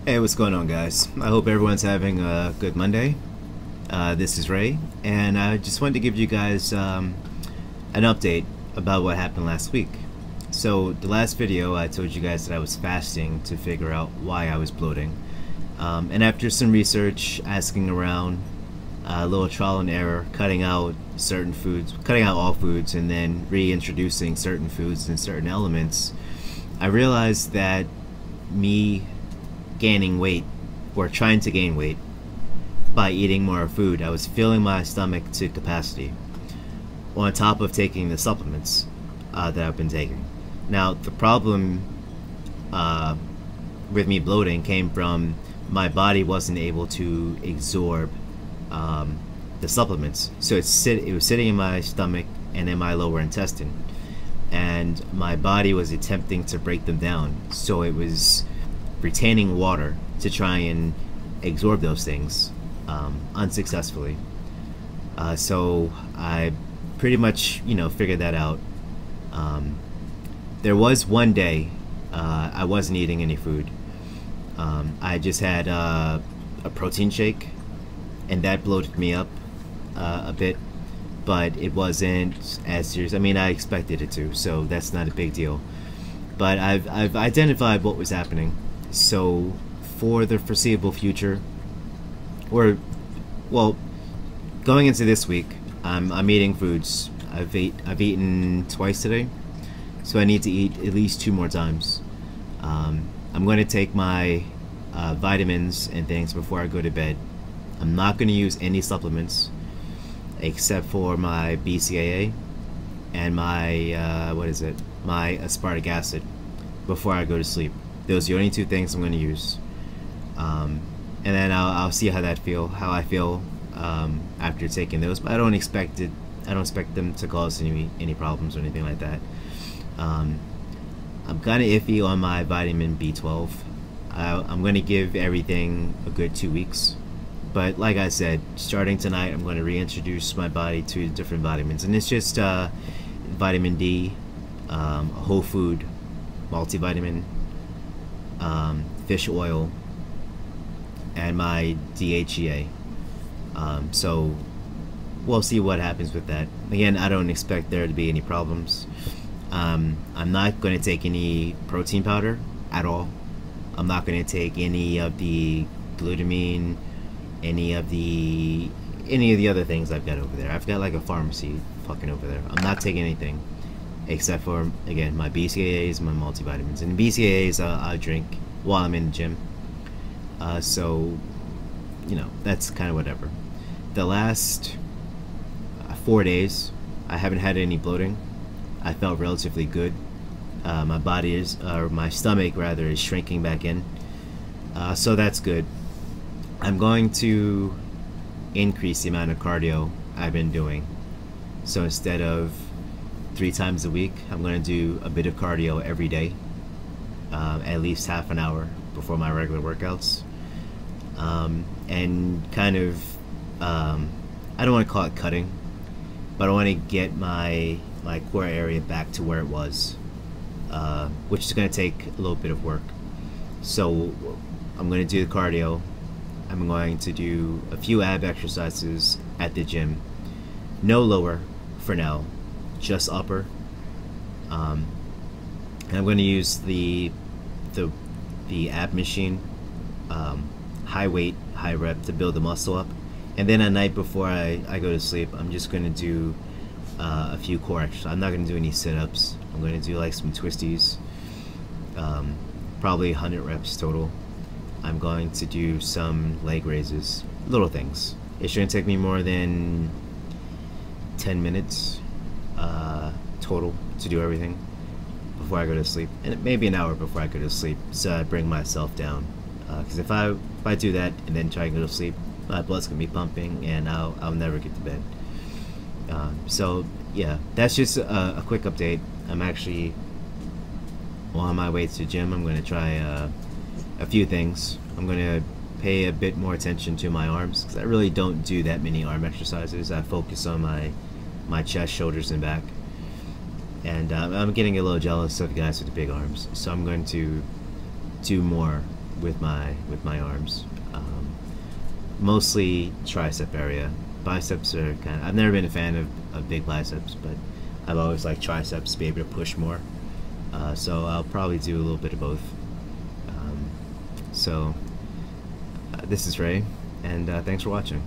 Hey, what's going on, guys? I hope everyone's having a good Monday. This is Ray, and I just wanted to give you guys an update about what happened last week. So, the last video I told you guys that I was fasting to figure out why I was bloating. And after some research, asking around, a little trial and error, cutting out certain foods, cutting out all foods, and then reintroducing certain foods and certain elements, I realized that me gaining weight or trying to gain weight by eating more food, I was filling my stomach to capacity on top of taking the supplements that I've been taking. Now the problem with me bloating came from my body wasn't able to absorb the supplements, so it was sitting in my stomach and in my lower intestine, and my body was attempting to break them down, so it was retaining water to try and absorb those things unsuccessfully. So I pretty much, figured that out. There was one day I wasn't eating any food. I just had a protein shake, and that bloated me up a bit, but it wasn't as serious. I mean, I expected it to, so that's not a big deal. But I've identified what was happening. So for the foreseeable future, or well, going into this week, I'm eating foods. I've eaten twice today, so I need to eat at least 2 more times. I'm going to take my vitamins and things before I go to bed. I'm not going to use any supplements except for my BCAA and my my aspartic acid before I go to sleep. Those are the only 2 things I'm going to use, and then I'll see how I feel after taking those. But I don't expect them to cause any problems or anything like that. I'm kind of iffy on my vitamin B12. I'm going to give everything a good 2 weeks. But like I said, starting tonight, I'm going to reintroduce my body to different vitamins, and it's just vitamin D, whole food multivitamin, fish oil, and my DHEA. So we'll see what happens with that. Again, I don't expect there to be any problems. I'm not going to take any protein powder at all. I'm not going to take any of the glutamine, any of the other things I've got over there. I've got like a pharmacy fucking over there. I'm not taking anything except for, again, my BCAAs, my multivitamins. And BCAAs I drink while I'm in the gym. So, that's kind of whatever. The last 4 days, I haven't had any bloating. I felt relatively good. My stomach rather, is shrinking back in. So that's good. I'm going to increase the amount of cardio I've been doing. So instead of 3 times a week, I'm going to do a bit of cardio every day, at least half an hour before my regular workouts, and kind of I don't want to call it cutting, but I want to get my core area back to where it was, which is going to take a little bit of work. So I'm going to do the cardio. I'm going to do a few ab exercises at the gym, no lower for now, just upper, and I'm going to use the ab machine, high weight, high rep, to build the muscle up. And then at night before I go to sleep, I'm just going to do a few core exercises. I'm not going to do any sit-ups. I'm going to do like some twisties, probably 100 reps total. I'm going to do some leg raises, little things. It shouldn't take me more than 10 minutes total to do everything before I go to sleep, and maybe an hour before I go to sleep, so I bring myself down. Because if I do that and then try and go to sleep, my blood's gonna be pumping, and I'll never get to bed. So yeah, that's just a quick update. I'm actually on my way to the gym. I'm gonna try a few things. I'm gonna pay a bit more attention to my arms, because I really don't do that many arm exercises. I focus on my chest, shoulders, and back. And I'm getting a little jealous of guys with the big arms, so I'm going to do more with my arms. Mostly tricep area. Biceps are kind of. I've never been a fan of big biceps, but I've always liked triceps to be able to push more. So I'll probably do a little bit of both. So this is Ray, and thanks for watching.